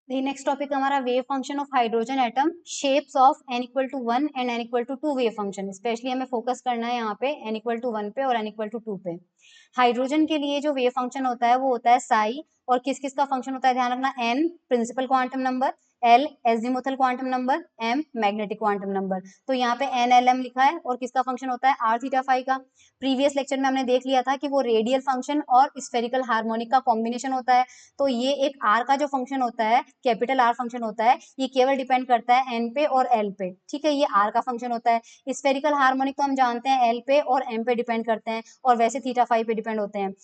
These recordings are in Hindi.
नेक्स्ट टॉपिक हमारा wave function of hydrogen atom, shapes of n equal to 1 and n equal to 2 wave function. Specially हमें फोकस करना है यहाँ पे n इक्वल टू 1 पे और n इक्वल टू 2 पे। हाइड्रोजन के लिए जो वेव फंक्शन होता है वो होता है साई, और किस किस का फंक्शन होता है ध्यान रखना, n principal quantum number, l azimuthal quantum number, m magnetic quantum number. तो यहाँ पे nlm लिखा है और किसका फंक्शन होता है r थीटा फाई का। प्रीवियस लेक्चर में हमने देख लिया था कि वो रेडियल फंक्शन और स्फेरिकल हार्मोनिक का कॉम्बिनेशन होता है। तो ये एक r का जो फंक्शन होता है, कैपिटल R फंक्शन होता है, ये केवल डिपेंड करता है n पे और l पे। ठीक है, ये r का फंक्शन होता है। स्फेरिकल हार्मोनिक तो हम जानते हैं l पे और m पे डिपेंड करते हैं, और वैसे थीटा फाई पे डिपेंड होते हैं।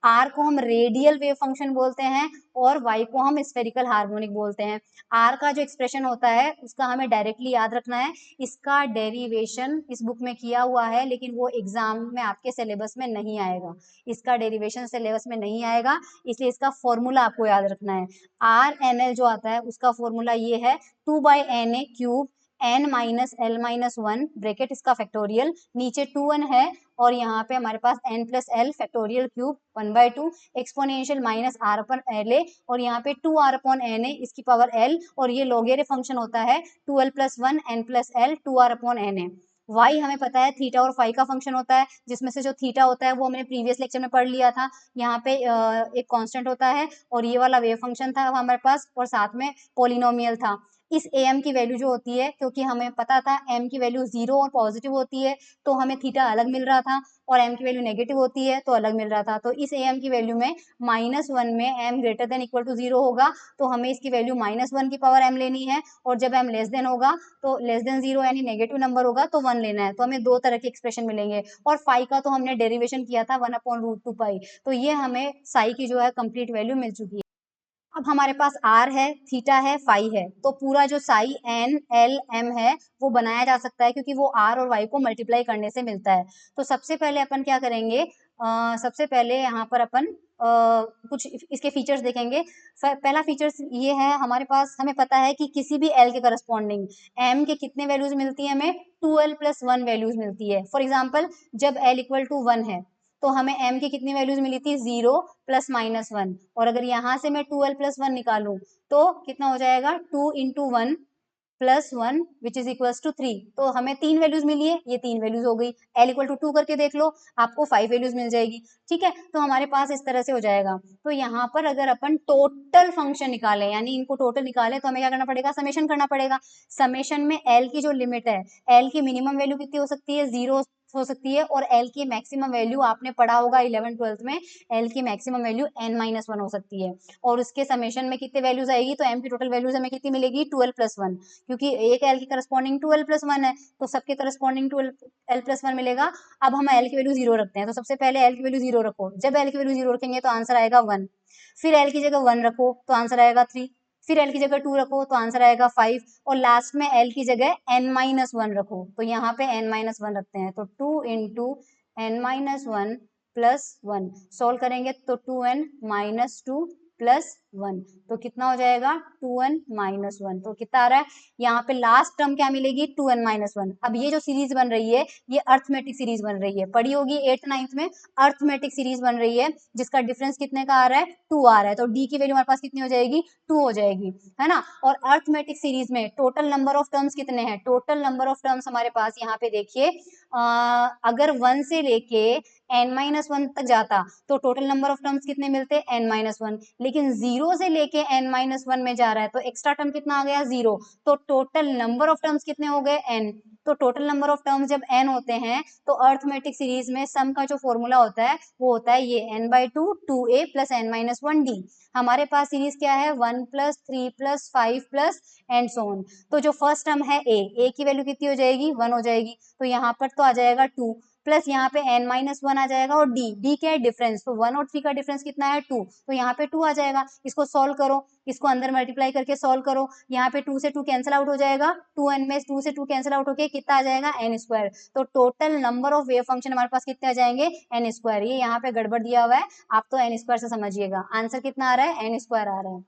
r को हम रेडियल वेव फंक्शन बोलते हैं और y को हम स्फेरिकल हार्मोनिक बोलते हैं। r का जो एक्सप्रेशन होता है उसका हमें डायरेक्टली याद रखना है। इसका डेरिवेशन इस बुक में किया हुआ है, लेकिन वो एग्जाम में आपके सिलेबस में नहीं आएगा। इसका डेरिवेशन सिलेबस में नहीं आएगा, इसलिए इसका फॉर्मूला आपको याद रखना है। RNL जो आता है उसका फॉर्मूला ये है 2/Na cube n minus L minus 1 bracket इसका फैक्टोरियल, नीचे 2n है और यहाँ पे हमारे पास n plus L factorial cube 1/2 exponential minus r अपन एल, और यहाँ पे 2r अपॉन एन ए इसकी पावर l, और ये लोगेरे फंक्शन होता है 2l plus 1 n plus L 2r upon N A. y हमें पता है थीटा और फाई का फंक्शन होता है, जिसमें से जो थीटा होता है वो हमने प्रीवियस लेक्चर में पढ़ लिया था। यहाँ पे एक कांस्टेंट होता है और ये वाला वेव फंक्शन था हमारे पास, और साथ में पोलिनोमियल था। इस am की वैल्यू जो होती है, क्योंकि हमें पता था m की वैल्यू 0 और पॉजिटिव होती है, तो हमें थीटा अलग मिल रहा था, और m की वैल्यू नेगेटिव होती है तो अलग मिल रहा था। तो इस am की वैल्यू में -1 में m greater than equal to 0 होगा, तो हमें इसकी वैल्यू -1 की पावर m लेनी है, और जब m लेस देन होगा तो लेस देन 0 यानी नेगेटिव नंबर होगा तो 1 लेना है। तो हमें दो तरह के एक्सप्रेशन मिलेंगे, और फाई का तो हमने डेरिवेशन किया था 1/√2 पाई। तो ये हमें साई की जो है कंप्लीट वैल्यू मिल चुकी है। अब हमारे पास r है, थीटा है, फाई है, तो पूरा जो साई n l m है वो बनाया जा सकता है, क्योंकि वो r और y को मल्टीप्लाई करने से मिलता है। तो सबसे पहले अपन क्या करेंगे, सबसे पहले यहाँ पर अपन कुछ इसके फीचर्स देखेंगे। पहला फीचर्स ये है, हमारे पास हमें पता है कि किसी भी l के करस्पॉन्डिंग m के कितने वैल्यूज मिलती है, हमें 2l प्लस 1 वैल्यूज मिलती है। फॉर एग्जाम्पल जब l इक्वल टू 1 है तो हमें m की कितनी वैल्यूज मिली थी, 0 प्लस माइनस 1, और अगर यहाँ से मैं 2l प्लस 1 निकालूं तो कितना हो जाएगा, 2 into 1 plus 1 which is equals to 3। तो हमें 3 वैल्यूज मिली है, ये 3 वैल्यूज हो गई। l इक्वल टू 2 करके देख लो, आपको 5 वैल्यूज मिल जाएगी। ठीक है, तो हमारे पास इस तरह से हो जाएगा। तो यहाँ पर अगर अपन टोटल फंक्शन निकालें, यानी इनको टोटल निकालें, तो हमें क्या करना पड़ेगा, समेशन करना पड़ेगा। समेशन में l की जो लिमिट है, l की मिनिमम वैल्यू कितनी हो सकती है, 0 हो सकती है, और l की मैक्सिमम वैल्यू आपने पढ़ा होगा 11th-12th में, l की मैक्सिमम वैल्यू n-1 हो सकती है। और उसके समेशन में कितने वैल्यूज आएगी, तो m की टोटल वैल्यूज हमें कितनी मिलेगी, 12 प्लस 1, क्योंकि एक l की करस्पॉन्डिंग 12 प्लस 1 है, तो सबके करस्पॉन्डिंग 12 l प्लस 1 मिलेगा। अब हम l की वैल्यू 0 रखते हैं, तो सबसे पहले l की वैल्यू 0 रखो। जब l की वैल्यू 0 रखेंगे तो आंसर आएगा 1, फिर l की जगह 1 रखो तो आंसर आएगा 3, फिर l की जगह 2 रखो तो आंसर आएगा 5, और लास्ट में l की जगह n-1 रखो, तो यहाँ पे n-1 रखते हैं। तो 2 इंटू n-1 प्लस 1 सोल्व करेंगे तो 2n माइनस 2 प्लस 1, तो कितना हो जाएगा, 2n माइनस 1। तो कितना आ रहा है, यहाँ पे लास्ट टर्म क्या मिलेगी, 2n माइनस 1। अब ये जो सीरीज बन रही है ये अर्थमेटिक सीरीज बन रही है, पढ़ी होगी 8th-9th में, अर्थमेटिक सीरीज बन रही है जिसका डिफरेंस कितने का आ रहा है, 2 आ रहा है। तो d की वैल्यू हमारे पास कितनी हो जाएगी, 2 हो जाएगी, है ना। और अर्थमेटिक सीरीज में टोटल नंबर ऑफ टर्म्स कितने हैं, टोटल नंबर ऑफ टर्म्स हमारे पास यहाँ पे देखिए, अगर 1 से लेके n-1 तक जाता तो टोटल नंबर ऑफ टर्म्स कितने मिलते, n-1, लेकिन 0 से लेके n-1 में जा रहा है तो एक्स्ट्रा टर्म कितना आ गया, 0, तो टोटल नंबर ऑफ टर्म्स कितने हो गए, n। तो टोटल नंबर ऑफ टर्म्स जब n होते हैं तो अर्थमेटिक सीरीज में सम का जो फॉर्मूला होता है वो होता है ये n/2 2a प्लस n-1d। हमारे पास सीरीज क्या है, 1 plus 3 plus 5 plus and so on. तो जो फर्स्ट टर्म है a की वैल्यू कितनी हो जाएगी, 1 हो जाएगी, तो यहाँ पर तो आ जाएगा 2, प्लस यहाँ पे n-1 आ जाएगा, और d क्या है, डिफरेंस, तो 1 और 3 का डिफरेंस कितना है, 2, तो यहाँ पे 2 आ जाएगा। इसको सॉल्व करो, इसको अंदर मल्टीप्लाई करके सॉल्व करो, यहाँ पे 2 से 2 कैंसिल आउट हो जाएगा, 2n में 2 से 2 कैंसिल आउट होके कितना आ जाएगा, n²। तो total number of wave function हमारे पास कितने आ जाएंगे, n²। ये यहाँ पे गड़बड़ दिया हुआ है, आप तो n² से समझिएगा, आंसर कितना आ रहा है, n² आ रहा है।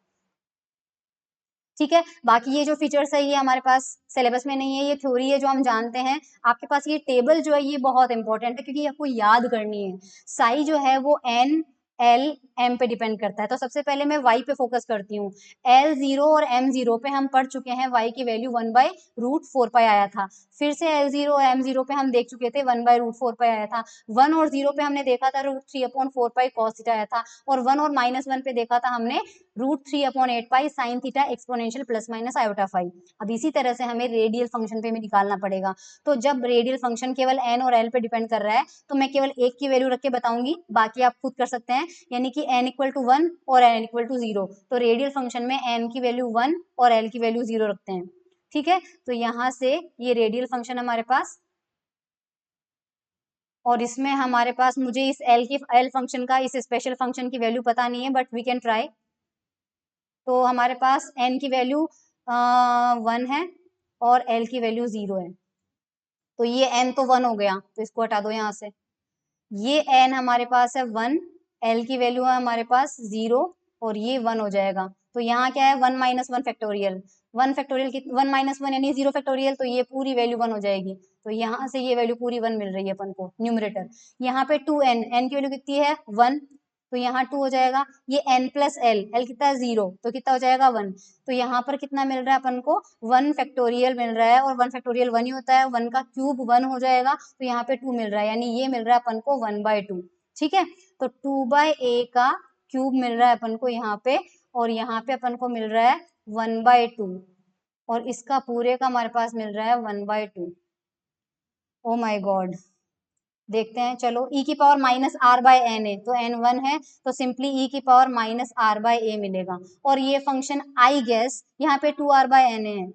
ठीक है, बाकी ये जो फीचर्स है ये हमारे पास सिलेबस में नहीं है, ये थ्योरी है जो हम जानते हैं। आपके पास ये टेबल जो है ये बहुत इंपॉर्टेंट है, क्योंकि आपको याद करनी है। साई जो है वो n एल एम पे डिपेंड करता है। तो सबसे पहले मैं वाई पे फोकस करती हूँ। एल 0 और एम 0 पे हम पढ़ चुके हैं, वाई की वैल्यू 1/√4 आया था। फिर से एल 0 और एम 0 पे हम देख चुके थे 1/√4 आया था। 1 और 0 पे हमने देखा था √3/4 cos थीटा आया था, और 1 और -1 पे देखा था हमने √3/8 sin theta exponential plus minus iota phi. अब इसी तरह से हमें रेडियल फंक्शन पे भी निकालना पड़ेगा। तो जब रेडियल फंक्शन केवल एन और एल पे डिपेंड कर रहा है तो मैं केवल एक की वैल्यू रख के बताऊंगी, बाकी आप खुद कर सकते हैं, यानी कि n = 1 और n = 0। तो रेडियल फंक्शन में n की वैल्यू 1 और l की वैल्यू 0 रखते हैं। ठीक है, तो यहां से ये रेडियल फंक्शन हमारे पास, और इसमें हमारे पास, मुझे इस एल फंक्शन का, इस स्पेशल फंक्शन की वैल्यू पता नहीं है, बट वी कैन ट्राई। तो हमारे पास n की वैल्यू 1 है और l की वैल्यू 0 है। तो ये n तो 1 हो गया, तो इसको हटा दो यहाँ से। ये n हमारे पास है 1, l की वैल्यू है हमारे पास 0, और ये 1 हो जाएगा। तो यहाँ क्या है, 1 - 1 फैक्टोरियल, 1 फैक्टोरियल 1 - 1 यानी 0 फैक्टोरियल, तो ये पूरी वैल्यू 1 हो जाएगी। तो यहाँ से ये वैल्यू पूरी 1 मिल रही है अपन को, न्यूमरेटर। यहाँ पे 2n, n की वैल्यू कितनी है 1, तो यहाँ 2 हो जाएगा। ये n प्लस l, l कितना है 0, तो कितना हो जाएगा 1। तो यहाँ पर कितना मिल रहा है अपन को, 1 फैक्टोरियल मिल रहा है, और 1 फैक्टोरियल 1 ही होता है, 1 का क्यूब 1 हो जाएगा, तो यहाँ पे 2 मिल रहा है, यानी ये मिल रहा है अपन को 1/2। ठीक है, तो 2/a का क्यूब मिल रहा है अपन को यहाँ पे, और यहाँ पे अपन को मिल रहा है 1/2, और इसका पूरे का हमारे पास मिल रहा है 1/2। ओ माय गॉड, देखते हैं, चलो e की पावर -r/n है, तो n 1 है, तो सिंपली e की पावर -r/a मिलेगा। और ये फंक्शन आई गेस यहाँ पे 2r/n है,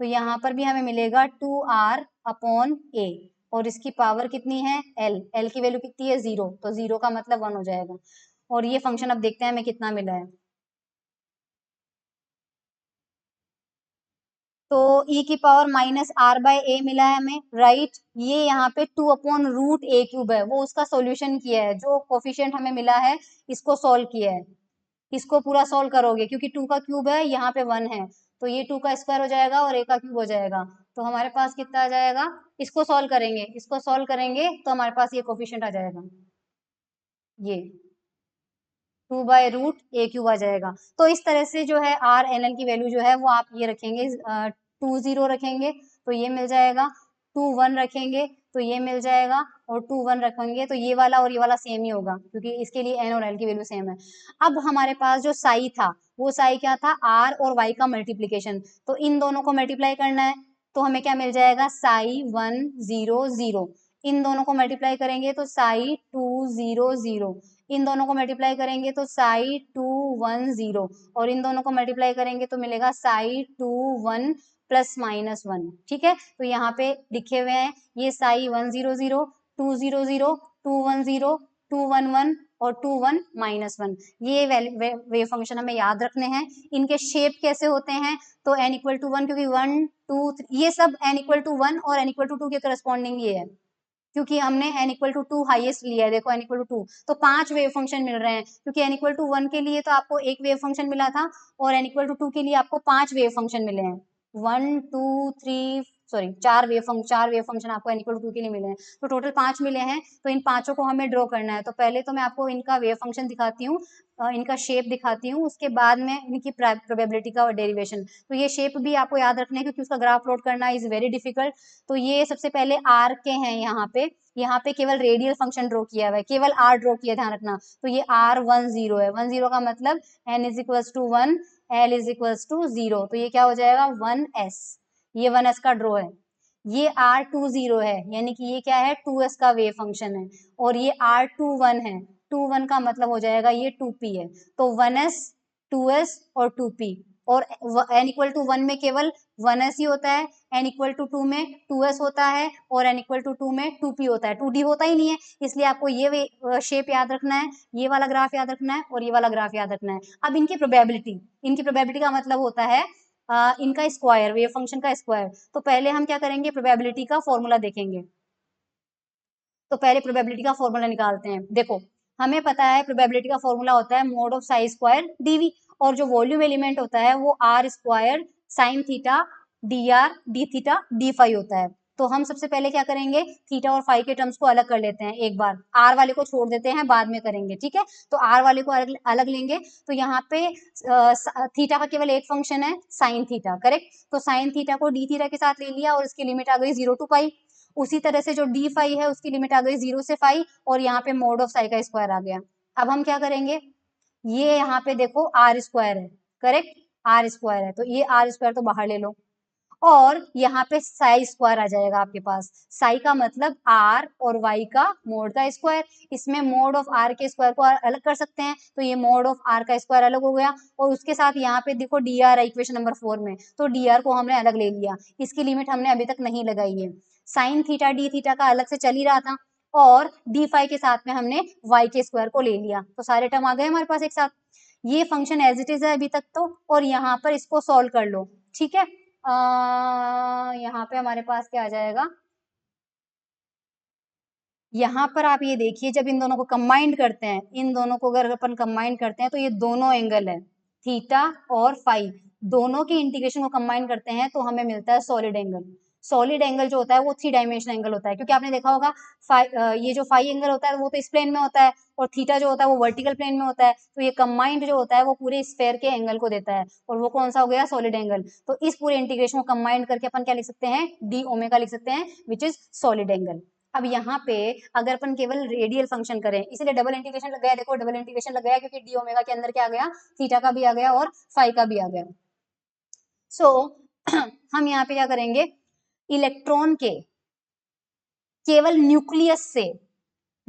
तो यहाँ पर भी हमें मिलेगा 2r/a, और इसकी पावर कितनी है l की वैल्यू कितनी है 0, तो 0 का मतलब 1 हो जाएगा। और ये फंक्शन अब देखते हैं हमें कितना मिला है। तो e की पावर -r/a मिला है हमें, राइट। ये यहाँ पे 2/√a³ है, वो उसका सॉल्यूशन किया है, जो कोफिशिएंट हमें मिला है इसको सॉल्व किया है। इसको पूरा सॉल्व करोगे, क्योंकि 2 का क्यूब है, यहाँ पे 1 है, तो ये 2 का स्क्वायर हो जाएगा और a का क्यूब हो जाएगा। तो हमारे पास कितना आ जाएगा, इसको सॉल्व करेंगे, इसको सॉल्व करेंगे तो हमारे पास ये कोफिशिएंट आ जाएगा, ये 2/√a³ आ जाएगा। तो इस तरह से जो है r/nl की वैल्यू जो है वो आप ये रखेंगे, 2 0 रखेंगे तो ये मिल जाएगा, 2 1 रखेंगे तो ये मिल जाएगा, और 2 1 रखेंगे तो ये वाला और ये वाला सेम ही होगा, क्योंकि इसके लिए n और l की वैल्यू सेम है। अब हमारे पास जो साई था, वो साई क्या था, r और y का मल्टीप्लीकेशन, तो इन दोनों को मल्टीप्लाई करना है, तो हमें क्या मिल जाएगा, साई 1 0 0। इन दोनों को मल्टीप्लाई करेंगे तो साई 2 0 0। इन दोनों को मल्टीप्लाई करेंगे तो साई 2 1 0, और इन दोनों को मल्टीप्लाई करेंगे तो मिलेगा साई 2 1 ±1। ठीक है, तो यहाँ पे लिखे हुए हैं ये साई 1 0 0, 2 0 0, 2 1 0, 2 1 1 और 2 1 -1। ये वे फंक्शन हमें याद रखने हैं। इनके शेप कैसे होते हैं, तो n = 1, क्योंकि 1 2 3 ये सब n = 1 और n = 2 के करस्पॉन्डिंग ये है, क्योंकि हमने n = 2 हाईएस्ट लिया है। देखो n = 2, तो 5 वेव फंक्शन मिल रहे हैं, क्योंकि n = 1 के लिए तो आपको एक वेव फंक्शन मिला था, और n = 2 के लिए आपको 5 वेव फंक्शन मिले हैं। 1 2 3 सॉरी 4 वेव फंक्शन आपको n = 2 के लिए मिले हैं, तो टोटल 5 मिले हैं। तो इन पांचों को हमें ड्रॉ करना है। तो पहले तो मैं आपको इनका वेव फंक्शन दिखाती हूँ, इनका शेप दिखाती हूँ, उसके बाद में इनकी प्रोबेबिलिटी का डेरिवेशन। तो ये शेप भी आपको याद रखना है, क्योंकि उसका ग्राफ प्लॉट करना इज वेरी डिफिकल्ट। तो ये सबसे पहले आर के हैं, यहाँ पे केवल रेडियल फंक्शन ड्रॉ किया हुआ है, केवल आर ड्रॉ किया, ध्यान रखना। तो ये r 1 0 है, 1 0 का मतलब n = 1, l = 0, तो ये क्या हो जाएगा 1s, ये 1s का ड्रॉ है। ये r 2 0 है, यानी कि ये क्या है 2s का वेव फंक्शन है, और ये r 2 1 है, 2 1 का मतलब हो जाएगा ये 2p है। तो 1s 2s और 2p, और n = 1 में केवल 1s ही होता है, n = 2 में 2s होता है, और n = 2 में 2p होता है, 2d होता ही नहीं है। इसलिए आपको ये शेप याद रखना है, ये वाला ग्राफ याद रखना है, और ये वाला ग्राफ याद रखना है। अब इनकी प्रोबेबिलिटी का मतलब होता है इनका स्क्वायर, वेव फंक्शन का स्क्वायर। तो पहले हम क्या करेंगे, प्रोबेबिलिटी का फॉर्मूला देखेंगे। तो पहले प्रोबेबिलिटी का फॉर्मूला निकालते हैं। देखो, हमें पता है प्रोबेबिलिटी का फॉर्मूला होता है mod of Sai square dv, और जो वॉल्यूम एलिमेंट होता है वो r² sin theta dr d theta d phi होता है। तो हम सबसे पहले क्या करेंगे, थीटा और फाई के टर्म्स को अलग कर लेते हैं एक बार, आर वाले को छोड़ देते हैं, बाद में करेंगे, ठीक है। तो आर वाले को अलग लेंगे, तो यहाँ पे थीटा का केवल एक फंक्शन है साइन थीटा, करेक्ट। तो साइन थीटा को डी थीटा के साथ ले लिया और इसकी लिमिट आ गई 0 to पाई। उसी तरह से जो डी फाई है उसकी लिमिट आ गई 0 से फाई, और यहाँ पे मोड ऑफ साई का स्क्वायर आ गया। अब हम क्या करेंगे, ये यहाँ पे देखो आर स्क्वायर है, करेक्ट, आर स्क्वायर है, तो ये आर स्क्वायर तो बाहर ले लो, और यहाँ पे साई स्क्वायर आ जाएगा आपके पास। साई का मतलब आर और वाई का मोड का स्क्वायर, इसमें मोड ऑफ आर के स्क्वायर को अलग कर सकते हैं, तो ये मोड ऑफ आर का स्क्वायर अलग हो गया। और उसके साथ यहाँ पे देखो डी आर है इक्वेशन नंबर 4 में, तो डी आर को हमने अलग ले लिया, इसकी लिमिट हमने अभी तक नहीं लगाई है। साइन थीटा डी थीटा का अलग से चल ही रहा था, और डी फाई के साथ में हमने वाई के स्क्वायर को ले लिया, तो सारे टर्म आ गए हमारे पास एक साथ। ये फंक्शन एज इट इज है अभी तक तो, और यहाँ पर इसको सॉल्व कर लो, ठीक है। यहाँ पे हमारे पास क्या आ जाएगा, यहाँ पर आप ये देखिए, जब इन दोनों को कंबाइंड करते हैं, इन दोनों को अगर अपन कंबाइंड करते हैं तो ये दोनों एंगल है, थीटा और फाई, दोनों की इंटीग्रेशन को कंबाइन करते हैं तो हमें मिलता है सॉलिड एंगल। सॉलिड एंगल जो होता है वो 3 डायमेंशनल एंगल होता है, क्योंकि आपने देखा होगा ये जो फाई एंगल होता है वो तो इस प्लेन में होता है, और थीटा जो होता है वो वर्टिकल प्लेन में होता है, तो ये कंबाइंड जो होता है वो पूरे स्फेयर के एंगल को देता है, और वो कौन सा हो गया, सॉलिड एंगल। तो इस पूरे इंटीग्रेशन को कंबाइंड करके अपन क्या लिख सकते हैं, डी ओमेगा लिख सकते हैं, विच इज सॉलिड एंगल। अब यहाँ पे अगर अपन केवल रेडियल फंक्शन करें, इसलिए डबल इंटीग्रेशन लग गया, देखो डबल इंटीग्रेशन लग गया क्योंकि डी ओमेगा के अंदर क्या आ गया, थीटा का भी आ गया और फाई का भी आ गया। सो हम यहाँ पे क्या करेंगे, इलेक्ट्रॉन के केवल न्यूक्लियस से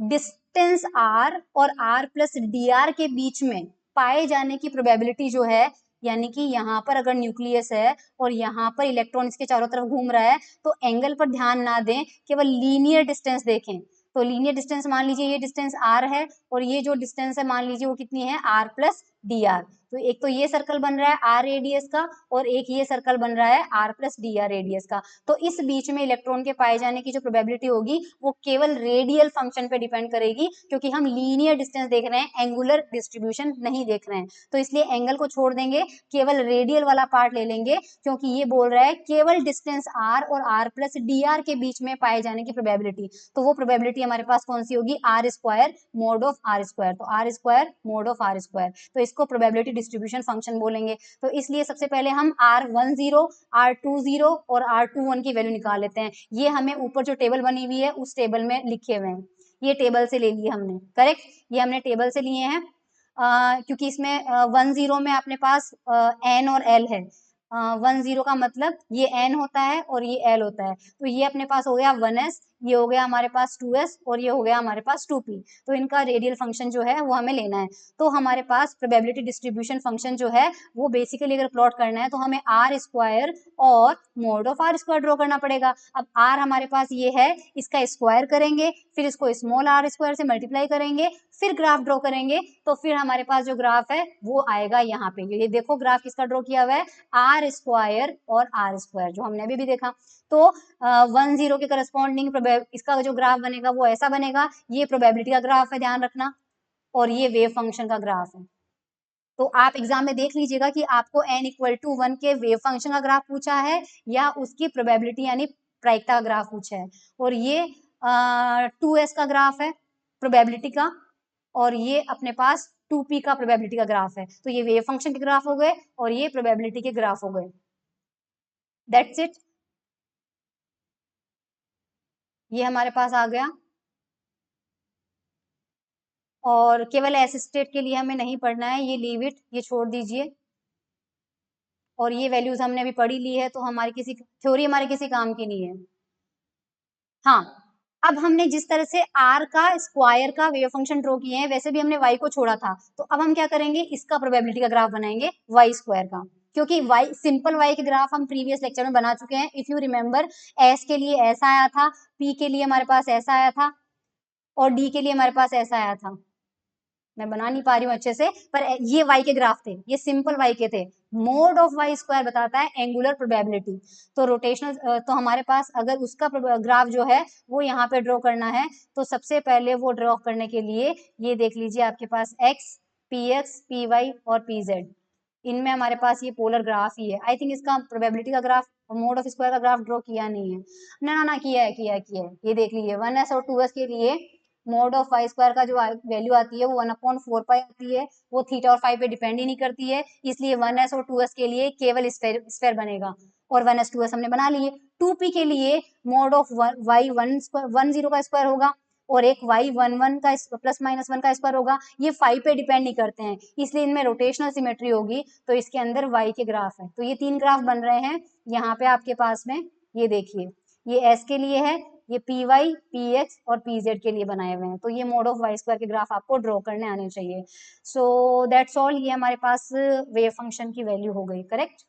डिस्टेंस आर और आर प्लस डी आर के बीच में पाए जाने की प्रोबेबिलिटी जो है, यानी कि यहाँ पर अगर न्यूक्लियस है और यहाँ पर इलेक्ट्रॉन इसके चारों तरफ घूम रहा है, तो एंगल पर ध्यान ना दें, केवल लीनियर डिस्टेंस देखें। तो लीनियर डिस्टेंस मान लीजिए ये डिस्टेंस आर है, और ये जो डिस्टेंस है मान लीजिए वो कितनी है, आर प्लस डी आर। तो एक तो ये सर्कल बन रहा है आर रेडियस का, और एक ये सर्कल बन रहा है R plus D R radius का। तो इस बीच में इलेक्ट्रॉन के पाए जाने की जो प्रोबेबिलिटी होगी वो केवल रेडियल फंक्शन पे डिपेंड करेगी, क्योंकि हम लीनियर डिस्टेंस देख रहे हैं, एंगुलर डिस्ट्रीब्यूशन नहीं देख रहे हैं। तो इसलिए एंगल को छोड़ देंगे, केवल रेडियल वाला पार्ट ले लेंगे, क्योंकि ये बोल रहा है केवल डिस्टेंस आर और आर प्लस डी आर के बीच में पाए जाने की प्रोबेबिलिटी। तो वो प्रोबेबिलिटी हमारे पास कौन सी होगी, R square mod of R square. तो R square mod of R square, तो इसको प्रोबेबिलिटी डिस्ट्रीब्यूशन फंक्शन बोलेंगे। तो इसलिए सबसे पहले हम R10, R20 और R21 की वैल्यू निकाल लेते हैं। ये हमें ऊपर जो टेबल बनी हुई है उस टेबल में लिखे हुए हैं, ये टेबल से ले लिए हमने, करेक्ट, ये हमने टेबल से लिए हैं, क्योंकि इसमें 10 में अपने पास N और L है। 10 का मतलब ये N होता है और ये L होता है, तो ये अपने पास हो गया 1s, ये हो गया हमारे पास 2s, और ये हो गया हमारे पास 2p। तो इनका रेडियल फंक्शन जो है वो हमें लेना है। तो हमारे पास प्रोबेबिलिटी डिस्ट्रीब्यूशन फंक्शन जो है वो बेसिकली अगर प्लॉट करना है तो हमें आर स्क्वायर और mod of R square draw करना पड़ेगा। अब आर हमारे पास ये है, इसका स्क्वायर करेंगे, फिर इसको स्मॉल आर स्क्वायर से मल्टीप्लाई करेंगे, फिर ग्राफ ड्रॉ करेंगे, तो फिर हमारे पास जो ग्राफ है वो आएगा यहाँ पे। ये देखो ग्राफ किसका ड्रॉ किया हुआ है, आर स्क्वायर और आर स्क्वायर, जो हमने अभी भी देखा। तो 10 के करस्पॉन्डिंग इसका जो ग्राफ बनेगा वो ऐसा बनेगा, ये प्रोबेबिलिटी का ग्राफ है, ध्यान रखना, और ये वेव फंक्शन का ग्राफ है। तो आप एग्जाम में देख लीजिएगा कि आपको n=1 के वेव फंक्शन का ग्राफ पूछा है या उसकी प्रोबेबिलिटी यानी प्रायिकता का ग्राफ पूछा है। और ये 2s का ग्राफ है प्रोबेबिलिटी का, और ये अपने पास 2p का प्रोबेबिलिटी का ग्राफ है। तो ये वेव फंक्शन के ग्राफ हो गए और ये प्रोबेबिलिटी के ग्राफ हो गए। दैट्स इट, ये हमारे पास आ गया। और केवल एस स्टेट के लिए हमें नहीं पढ़ना है, ये लीव इट, ये छोड़ दीजिए। और ये वैल्यूज हमने अभी पढ़ी ली है, तो हमारी किसी थ्योरी हमारे किसी काम की नहीं है। हाँ, अब हमने जिस तरह से r का स्क्वायर का वेव फंक्शन ड्रॉ किए हैं, वैसे भी हमने y को छोड़ा था, तो अब हम क्या करेंगे, इसका प्रोबेबिलिटी का ग्राफ बनाएंगे y स्क्वायर का, क्योंकि y सिंपल y के ग्राफ हम प्रीवियस लेक्चर में बना चुके हैं। इफ यू रिमेम्बर, s के लिए ऐसा आया था, p के लिए हमारे पास ऐसा आया था, और d के लिए हमारे पास ऐसा आया था। मैं बना नहीं पा रही हूँ अच्छे से, पर ये y के ग्राफ थे, ये सिंपल y के थे। मोड ऑफ y स्क्वायर बताता है एंगुलर प्रोबेबिलिटी। तो रोटेशनल, तो हमारे पास अगर उसका ग्राफ जो है वो यहाँ पे ड्रॉ करना है, तो सबसे पहले वो ड्रॉ करने के लिए ये देख लीजिए, आपके पास x, px, py और pz, इनमें हमारे पास ये पोलर ग्राफ ही है। आई थिंक इसका प्रोबेबिलिटी का ग्राफ और मोड ऑफ स्क्वायर का ग्राफ ड्रॉ किया नहीं है। ना ना ना, किया है किया है किया है। ये देख लीजिए 1s और 2s के लिए मोड ऑफ वाई स्क्वायर का जो वैल्यू आती है वो 1/4 पाई आती है, वो थीटा और फाई पे डिपेंड ही नहीं करती है, इसलिए 1s और 2s के लिए केवल स्फेयर बनेगा और 1s 2s हमने बना लिए। 2p के लिए मोड ऑफ वाई 10 का स्क्वायर होगा और एक y 11 का +-1 का स्क्वायर होगा, ये फाई पे डिपेंड नहीं करते हैं, इसलिए इनमें रोटेशनल सिमेट्री होगी, तो इसके अंदर y के ग्राफ है। तो ये 3 ग्राफ बन रहे हैं यहाँ पे आपके पास में। ये देखिए, ये s के लिए है, ये py, px और pz के लिए बनाए हुए हैं। तो ये मोड ऑफ वाई स्क्वायर के ग्राफ आपको ड्रॉ करने आने चाहिए। सो दैट्स ऑल, ये हमारे पास वेव फंक्शन की वैल्यू हो गई, करेक्ट।